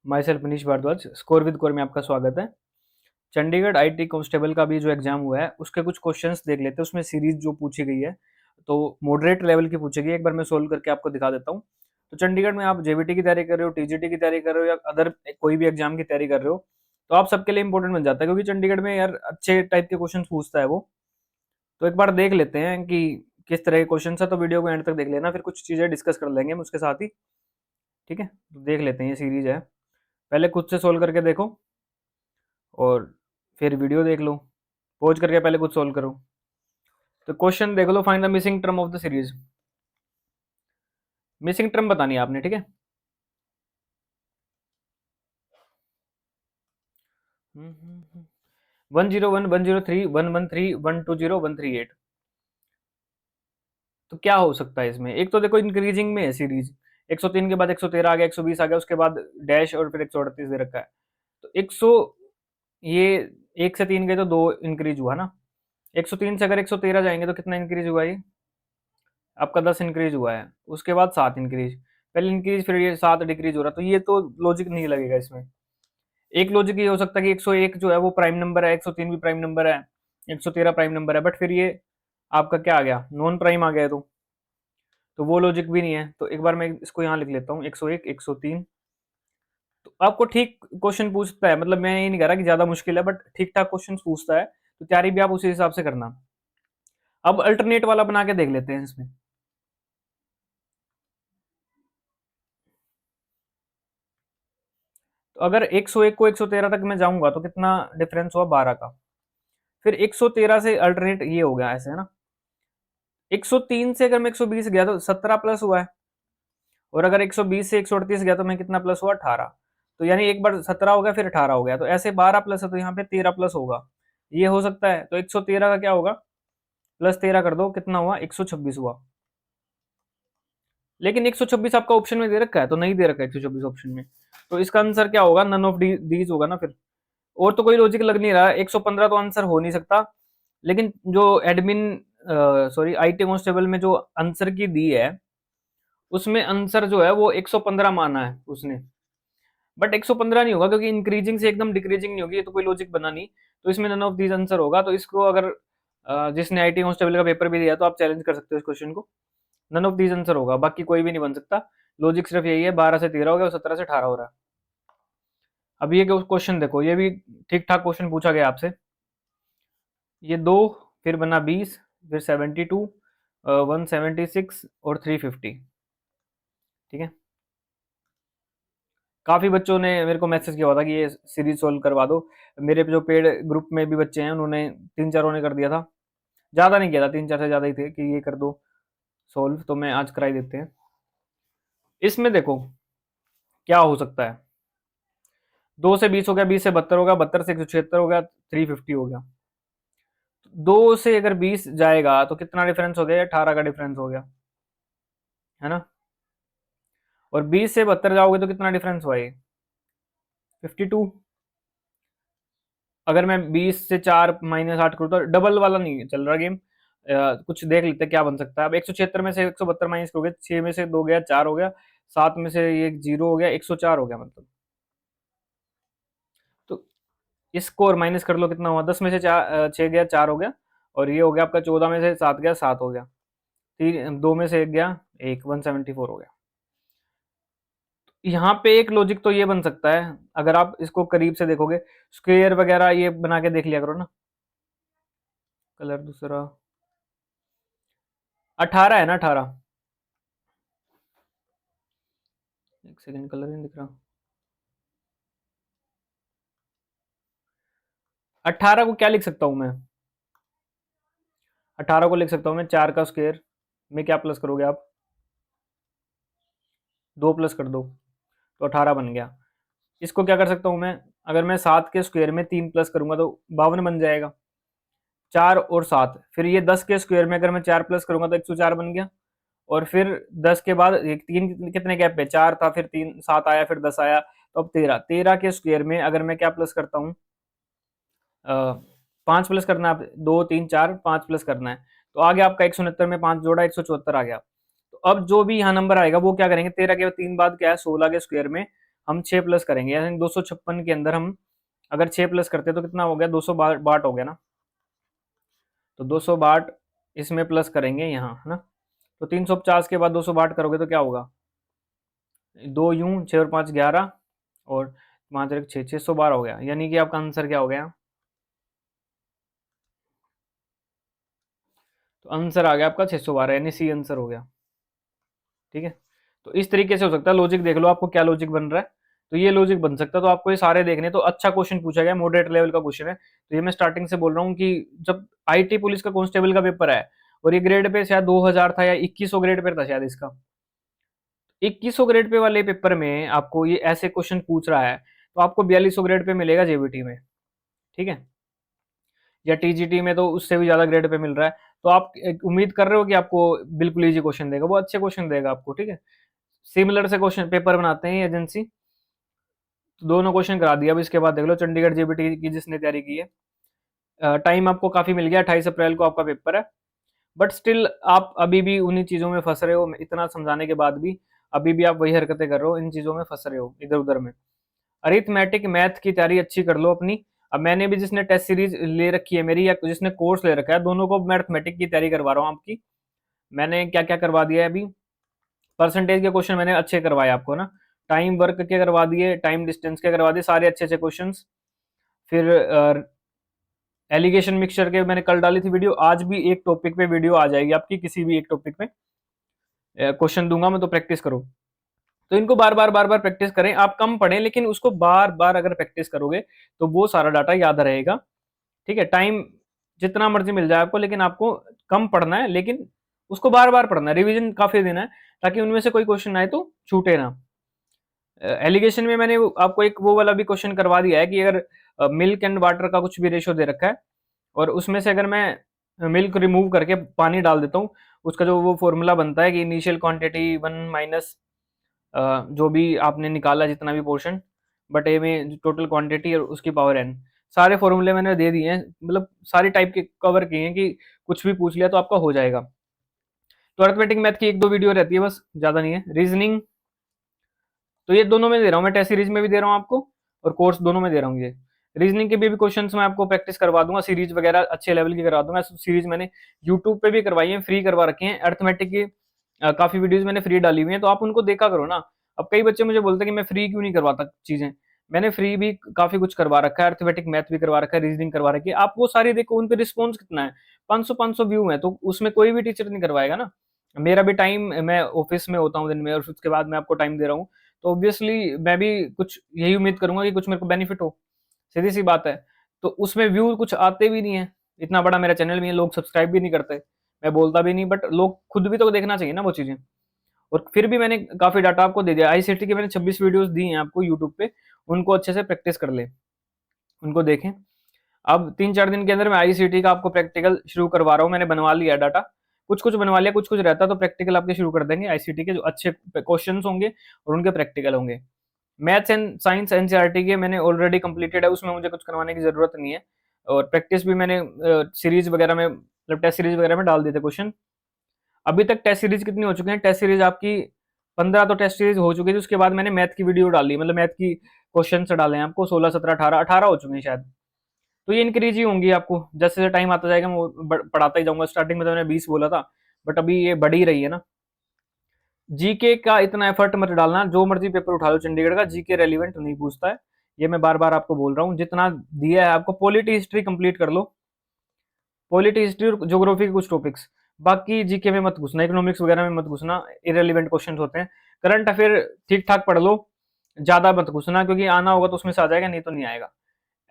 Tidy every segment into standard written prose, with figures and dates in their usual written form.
My self Manish Bhardwaj, score with core में आपका स्वागत है। चंडीगढ़ आईटी कांस्टेबल का भी जो एग्जाम हुआ है उसके कुछ क्वेश्चंस देख लेते हैं। उसमें सीरीज जो पूछी गई है तो मॉडरेट लेवल की पूछी गई है। एक बार मैं सोल्व करके आपको दिखा देता हूँ। तो चंडीगढ़ में आप जेबीटी की तैयारी कर रहे हो, टीजीटी की तैयारी कर रहे हो या अदर कोई भी एग्जाम की तैयारी कर रहे हो तो आप सबके लिए इंपॉर्टेंट बन जाता है, क्योंकि चंडीगढ़ में यार अच्छे टाइप के क्वेश्चन पूछता है वो। तो एक बार देख लेते हैं कि किस तरह के क्वेश्चन है। तो वीडियो को एंड तक देख लेना, फिर कुछ चीजें डिस्कस कर लेंगे हम उसके साथ ही। ठीक है, तो देख लेते हैं। ये सीरीज है, पहले खुद से सोल्व करके देखो और फिर वीडियो देख लो। पॉज करके पहले कुछ सोल्व करो। तो क्वेश्चन देख लो, find the missing term of the series. Missing term बतानी है आपने, ठीक है। 101, 103, 113, 120, 138। तो क्या हो सकता है इसमें? एक तो देखो इंक्रीजिंग में है सीरीज। 103 के बाद 113 आ गया, 120 आ गया, उसके बाद डैश और फिर 138 दे रखा है। तो 100, ये 1 से 3 गए तो 2 इंक्रीज हुआ ना। 103 से अगर 113 जाएंगे तो कितना इंक्रीज हुआ ये? आपका 10 इंक्रीज हुआ है। उसके बाद 7 इंक्रीज, पहले इंक्रीज फिर ये 7 डिक्रीज हो रहा। तो ये तो लॉजिक नहीं लगेगा इसमें। एक लॉजिक ये हो सकता है कि 101 जो है वो प्राइम नंबर है, 103 भी प्राइम नंबर है, 113 प्राइम नंबर है, बट फिर ये आपका क्या आ गया, नॉन प्राइम आ गया। तो वो लॉजिक भी नहीं है। तो एक बार मैं इसको यहाँ लिख लेता हूँ, 101, 103। तो आपको ठीक क्वेश्चन पूछता है, मतलब मैं ये नहीं कह रहा कि ज्यादा मुश्किल है, बट ठीक ठाक क्वेश्चन पूछता है। तो तैयारी भी आप उसी हिसाब से करना। अब अल्टरनेट वाला बना के देख लेते हैं इसमें। तो अगर 101 को 113 तक मैं जाऊंगा तो कितना डिफरेंस हुआ? 12 का। फिर 113 से अल्टरनेट ये हो गया ऐसे, है ना। 103 से अगर मैं 120 गया तो 17 प्लस हुआ है। और अगर 120 से 138 गया तो मैं कितना प्लस हुआ? 18। तो यानी एक बार 17 हो गया फिर 18 हो गया, तो ऐसे 12 प्लस है तो यहाँ पे 13 प्लस होगा। ये हो सकता है। तो 113 का क्या होगा? प्लस 13 कर दो, कितना हुआ? 126 हुआ। लेकिन 126 आपका ऑप्शन में दे रखा है, तो नहीं दे रखा है 126 ऑप्शन में। तो इसका आंसर क्या होगा? नन ऑफ दीज होगा ना फिर। और तो कोई लॉजिक लग नहीं रहा। 115 तो आंसर हो नहीं सकता। लेकिन जो एडमिन सॉरी आईटी कांस्टेबल में जो आंसर की दी है उसमें आंसर जो है वो 115 माना है उसने। बट 115 नहीं होगा, क्योंकि इंक्रीजिंग से एकदम डिक्रीजिंग नहीं होगी, ये तो कोई लॉजिक बना नहीं। तो इसमें नन ऑफ दीज आंसर होगा। तो इसको अगर जिसने आईटी कांस्टेबल का पेपर भी दिया तो आप चैलेंज कर सकते हो इस क्वेश्चन को। नन ऑफ दीज आंसर होगा, बाकी कोई भी नहीं बन सकता। लॉजिक सिर्फ यही है, 12 से 13 हो गया और 17 से 18 हो रहा है। अब ये क्वेश्चन देखो, ये भी ठीक ठाक क्वेश्चन पूछा गया आपसे। ये दो, फिर बना 20, फिर 72, 176 और 350। ठीक है। काफी बच्चों ने मेरे को मैसेज किया हुआ था कि ये सीरीज सोल्व करवा दो। मेरे जो पेड ग्रुप में भी बच्चे हैं उन्होंने 3-4 ने कर दिया था। ज्यादा नहीं किया था, 3-4 से ज्यादा ही थे कि ये कर दो सोल्व। तो मैं आज कराई देते हैं। इसमें देखो क्या हो सकता है। 2 से 20 हो गया, 20 से 72 हो गया, 72 से 176 हो गया, 350 हो गया। 2 से अगर 20 जाएगा तो कितना डिफरेंस हो गया? 18 का डिफरेंस हो गया, है ना। और 20 से 72 जाओगे तो कितना डिफरेंस हुआ? ये 52। अगर मैं 20 से 4 -8 करूँ तो डबल वाला नहीं चल रहा गेम। कुछ देख लेते हैं क्या बन सकता है। अब 176 में से 172 माइनस करोगे, 6 में से 2 गया, 4 हो गया, 7 में से ये 0 हो गया, 104 हो गया मतलब। तो इसको और माइनस कर लो, कितना हुआ? 10 में से 6 गया, 4 हो गया। और ये हो गया आपका 14 में से 7 गया, 7 हो गया। 2 में से 1 गया, 1, 174 हो गया। यहाँ पे एक लॉजिक तो ये बन सकता है, अगर आप इसको करीब से देखोगे। स्क्वेयर वगैरह ये बना के देख लिया करो ना। कलर दूसरा 18 है ना, 18। एक सेकंड, कलर नहीं दिख रहा। 18 को क्या लिख सकता हूं मैं? 18 को लिख सकता हूं मैं 4 का स्क्वायर में क्या प्लस करोगे आप? 2 प्लस कर दो तो 18 बन गया। इसको क्या कर सकता हूं मैं? अगर मैं 7 के स्क्वायर में 3 प्लस करूंगा तो 52 बन जाएगा। 4 और 7, फिर ये 10 के स्क्वायर में अगर मैं 4 प्लस करूंगा तो 104 बन गया। और फिर 10 के बाद एक 3 कितने गैप पे? 4 था, फिर 3 7 आया, फिर 10 आया। तो अब 13, 13 के स्क्वायर में अगर मैं क्या प्लस करता हूँ? 5 प्लस करना है। 2 3 4 5 प्लस करना है। तो आ गया आपका 169 में 5 जोड़ा, 174 आ गया। तो अब जो भी यहाँ नंबर आएगा वो क्या करेंगे? 13 के 3 बाद क्या है? 16 के स्क्वायर में हम 6 प्लस करेंगे, यानी 256 के अंदर हम अगर 6 प्लस करते तो कितना हो गया, 262 हो गया ना। तो 262 इसमें प्लस करेंगे यहाँ, है ना। तो 350 के बाद 262 करोगे तो क्या होगा, 2 यूं, 6 और 5 11, और 5 और 6 612 हो गया। यानी कि आपका आंसर क्या हो गया, तो आंसर आ गया आपका 612, यानी सी आंसर हो गया। ठीक है, तो इस तरीके से हो सकता है। लॉजिक देख लो आपको क्या लॉजिक बन रहा है, तो ये लॉजिक बन सकता है। तो आपको ये सारे देखने, तो अच्छा क्वेश्चन पूछा गया, मॉडरेट लेवल का क्वेश्चन है। तो ये मैं स्टार्टिंग से बोल रहा हूँ कि जब आईटी पुलिस का कांस्टेबल का पेपर है, और ये ग्रेड पे शायद 2000 था या 2100 ग्रेड पे था शायद इसका, 2100 ग्रेड पे वाले पेपर में आपको ये ऐसे क्वेश्चन पूछ रहा है, तो आपको 4200 ग्रेड पे मिलेगा जेबीटी में। ठीक है, या टीजीटी में तो उससे भी ज्यादा ग्रेड पे मिल रहा है। तो आप उम्मीद कर रहे हो कि आपको बिल्कुल इजी क्वेश्चन देगा, वो अच्छे क्वेश्चन देगा आपको। ठीक है, सिमिलर से क्वेश्चन पेपर बनाते हैं एजेंसी। तो दोनों क्वेश्चन करा दिया। अब इसके बाद देख लो चंडीगढ़ जेबीटी की जिसने तैयारी की है, टाइम आपको काफी मिल गया, 28 अप्रैल को आपका पेपर है। बट स्टिल आप अभी भी उन्हीं चीजों में फंस रहे हो, इतना समझाने के बाद भी अभी भी आप वही हरकतें कर रहे हो, इन चीजों में फंस रहे हो इधर उधर में। अरिथमेटिक मैथ की तैयारी अच्छी कर लो अपनी। अब मैंने भी जिसने टेस्ट सीरीज ले रखी है मेरी, या जिसने कोर्स ले रखा है, दोनों को मैथमेटिक की तैयारी करवा रहा हूँ आपकी। मैंने क्या क्या करवा दिया है अभी, परसेंटेज के क्वेश्चन मैंने अच्छे करवाए आपको ना, टाइम वर्क के करवा दिए, टाइम डिस्टेंस के करवा दिए, सारे अच्छे अच्छे क्वेश्चन। फिर एलिगेशन मिक्सचर के मैंने कल डाली थी वीडियो, आज भी एक टॉपिक पे वीडियो आ जाएगी आपकी, किसी भी एक टॉपिक पे क्वेश्चन दूंगा मैं, तो प्रैक्टिस करो। तो इनको बार बार प्रैक्टिस करें। आप कम पढ़ें, लेकिन उसको बार बार अगर प्रैक्टिस करोगे तो वो सारा डाटा याद रहेगा। ठीक है, टाइम जितना मर्जी मिल जाए आपको, लेकिन आपको कम पढ़ना है, लेकिन उसको बार बार पढ़ना है, रिवीजन काफी देना है, ताकि उनमें से कोई क्वेश्चन आए तो छूटे ना। एलिगेशन में मैंने आपको एक वो वाला भी क्वेश्चन करवा दिया है कि अगर मिल्क एंड वाटर का कुछ भी रेशो दे रखा है, और उसमें से अगर मैं मिल्क रिमूव करके पानी डाल देता हूँ, उसका जो वो फॉर्मूला बनता है कि इनिशियल क्वांटिटी 1 माइनस जो भी आपने निकाला जितना भी पोर्शन, बट ए में टोटल क्वांटिटी और उसकी पावर एन, सारे फॉर्मूले मैंने दे दिए हैं, मतलब सारी टाइप के कवर किए हैं कि कुछ भी पूछ लिया तो आपका हो जाएगा। तो अर्थमेटिक मैथ की एक दो वीडियो रहती है बस, ज्यादा नहीं है। रीजनिंग तो ये दोनों में दे रहा हूँ मैं, टेस्ट सीरीज में भी दे रहा हूँ आपको, और कोर्स दोनों में दे रहा हूँ। ये रीजनिंग के भी क्वेश्चंस मैं आपको प्रैक्टिस करवा दूंगा, सीरीज वगैरह अच्छे लेवल की करवा दूंगा। सीरीज मैंने यूट्यूब पे भी करवाई है, फ्री करवा रखे हैं। अर्थमेटिक की काफी वीडियोज मैंने फ्री डाली हुई है, तो आप उनको देखा करो ना। अब कई बच्चे मुझे बोलते हैं कि मैं फ्री क्यों नहीं करवाता चीजें, मैंने फ्री भी काफी कुछ करवा रखा है, अर्थमेटिक मैथ भी करवा रखा है, रीजनिंग करवा रखी है। आप वो सारी देखो, उन पे रिस्पॉन्स कितना है, 500 व्यू है, तो उसमें कोई भी टीचर नहीं करवाएगा ना। मेरा भी टाइम, मैं ऑफिस में होता हूँ दिन में, और उसके बाद मैं आपको टाइम दे रहा हूँ, तो ऑब्वियसली मैं भी कुछ यही उम्मीद करूंगा कि कुछ मेरे को बेनिफिट हो, सीधी सी बात है। तो उसमें व्यू कुछ आते भी नहीं है, इतना बड़ा मेरा चैनल भी है, लोग सब्सक्राइब भी नहीं करते, मैं बोलता भी नहीं, बट लोग खुद भी तो देखना चाहिए ना वो चीजें। और फिर भी मैंने काफी डाटा आपको दे दिया। आईसीटी के मैंने 26 वीडियोस दी हैं आपको यूट्यूब पे, उनको अच्छे से प्रैक्टिस कर ले, उनको देखें। अब 3-4 दिन के अंदर मैं आईसीटी का आपको प्रैक्टिकल शुरू करवा रहा हूँ, मैंने बनवा लिया डाटा, कुछ कुछ बनवा लिया, कुछ कुछ रहता, तो प्रैक्टिकल आपके शुरू कर देंगे आईसीटी के, जो अच्छे क्वेश्चन होंगे और उनके प्रैक्टिकल होंगे। मैथ्स एंड साइंस एनसीईआरटी के मैंने ऑलरेडी कंप्लीटेड है, उसमें मुझे कुछ करवाने की जरूरत नहीं है। और प्रैक्टिस भी मैंने सीरीज वगैरह में, मतलब टेस्ट सीरीज वगैरह में डाल दिए थे क्वेश्चन। अभी तक टेस्ट सीरीज कितनी हो चुकी है, टेस्ट सीरीज आपकी 15 तो टेस्ट सीरीज हो चुकी थी, उसके बाद मैंने मैथ की वीडियो डाली, मतलब मैथ की क्वेश्चन डाले हैं आपको, 16 17 18 हो चुके हैं शायद। तो ये इंक्रीज ही होंगी आपको, जैसे जैसे टाइम आता जाएगा मैं पढ़ाता ही जाऊंगा। स्टार्टिंग में तो मैंने 20 बोला था, बट अभी ये बढ़ ही रही है ना। जीके का इतना एफर्ट मत डालना, जो मर्जी पेपर उठा लो चंडीगढ़ का, जीके रेलिवेंट नहीं पूछता है, ये मैं बार बार आपको बोल रहा हूँ। जितना दिया है आपको, पॉलिटी हिस्ट्री कंप्लीट कर लो, पॉलिटी हिस्ट्री और ज्योग्राफी के कुछ टॉपिक्स, बाकी जीके में मत घुसना, इकोनॉमिक्स वगैरह में मत घुसना, इरेलीवेंट क्वेश्चन होते हैं। करंट अफेयर ठीक ठाक पढ़ लो, ज्यादा मत घुसना, क्योंकि आना होगा तो उसमें से आ जाएगा, नहीं तो नहीं आएगा।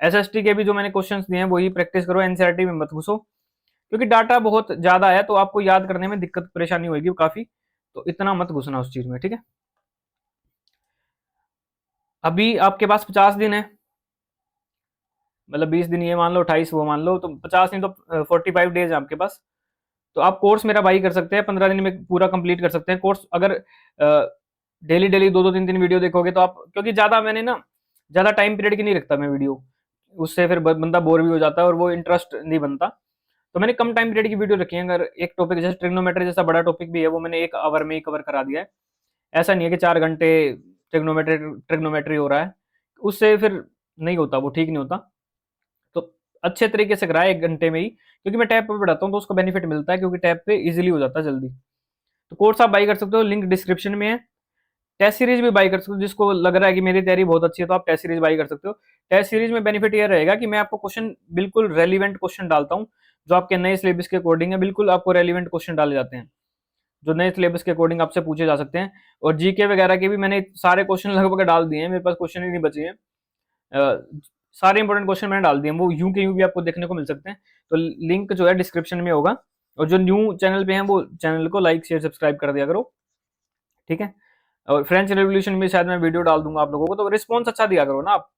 एसएसटी के भी जो मैंने क्वेश्चंस दिए हैं वही प्रैक्टिस करो, एनसीईआरटी में मत घुसो, क्योंकि डाटा बहुत ज्यादा है, तो आपको याद करने में दिक्कत परेशानी होगी काफी, तो इतना मत घुसना उस चीज में। ठीक है, अभी आपके पास 50 दिन है, मतलब 20 दिन ये मान लो, 28 वो मान लो, तो 50 नहीं तो 45 डेज है आपके पास। तो आप कोर्स मेरा बाई कर सकते हैं, 15 दिन में पूरा कंप्लीट कर सकते हैं कोर्स। अगर डेली डेली 2-2 3-3 वीडियो देखोगे तो आप, क्योंकि ज्यादा मैंने ना, ज्यादा टाइम पीरियड की नहीं रखता मैं वीडियो, उससे फिर बंदा बोर भी हो जाता है और वो इंटरेस्ट नहीं बनता। तो मैंने कम टाइम पीरियड की वीडियो रखी है। अगर एक टॉपिक जैसे ट्रिग्नोमेट्री जैसा बड़ा टॉपिक भी है, वो मैंने 1 आवर में ही कवर करा दिया है। ऐसा नहीं है कि 4 घंटे ट्रिग्नोमेट्री ट्रिग्नोमेट्री हो रहा है, उससे फिर नहीं होता, वो ठीक नहीं होता। तो अच्छे तरीके से कराए 1 घंटे में ही, क्योंकि मैं टैब पे पढ़ाता हूँ तो उसको बेनिफिट मिलता है, क्योंकि टैब पे इजीली हो जाता है जल्दी। तो कोर्स आप बाई कर सकते हो, लिंक डिस्क्रिप्शन में है। टेस्ट सीरीज भी बाई कर सकते हो, जिसको लग रहा है कि मेरी तैयारी बहुत अच्छी है तो आप टेस्ट सीरीज बाई कर सकते हो। टेस्ट सीरीज में बेनिफिट ये रहेगा कि मैं आपको क्वेश्चन बिल्कुल रेलिवेंट क्वेश्चन डालता हूँ, जो आपके नए सिलेबस के अकॉर्डिंग है, बिल्कुल आपको रेलिवेंट क्वेश्चन डाले जाते हैं जो नए सिलेबस के अकॉर्डिंग आपसे पूछे जा सकते हैं। और जीके वगैरह के भी मैंने सारे क्वेश्चन लगभग डाल दिए हैं, मेरे पास क्वेश्चन ही नहीं बचे हैं। सारे इंपॉर्टेंट क्वेश्चन मैंने डाल दिए हैं, वो यूं के यूं भी आपको देखने को मिल सकते हैं। तो लिंक जो है डिस्क्रिप्शन में होगा। और जो न्यू चैनल पे हैं वो चैनल को लाइक शेयर सब्सक्राइब कर दिया करो, ठीक है। और फ्रेंच रेवोल्यूशन में शायद मैं वीडियो डाल दूंगा आप लोगों को, तो रिस्पॉन्स अच्छा दिया करो ना आप,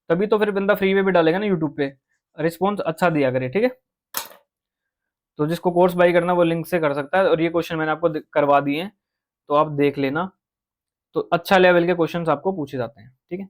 तभी तो फिर बंदा फ्री में भी डालेगा ना यूट्यूब पे। रिस्पॉन्स अच्छा दिया करे, ठीक है। तो जिसको कोर्स बाई करना वो लिंक से कर सकता है, और ये क्वेश्चन मैंने आपको करवा दिए हैं, तो आप देख लेना। तो अच्छा लेवल के क्वेश्चंस आपको पूछे जाते हैं, ठीक है।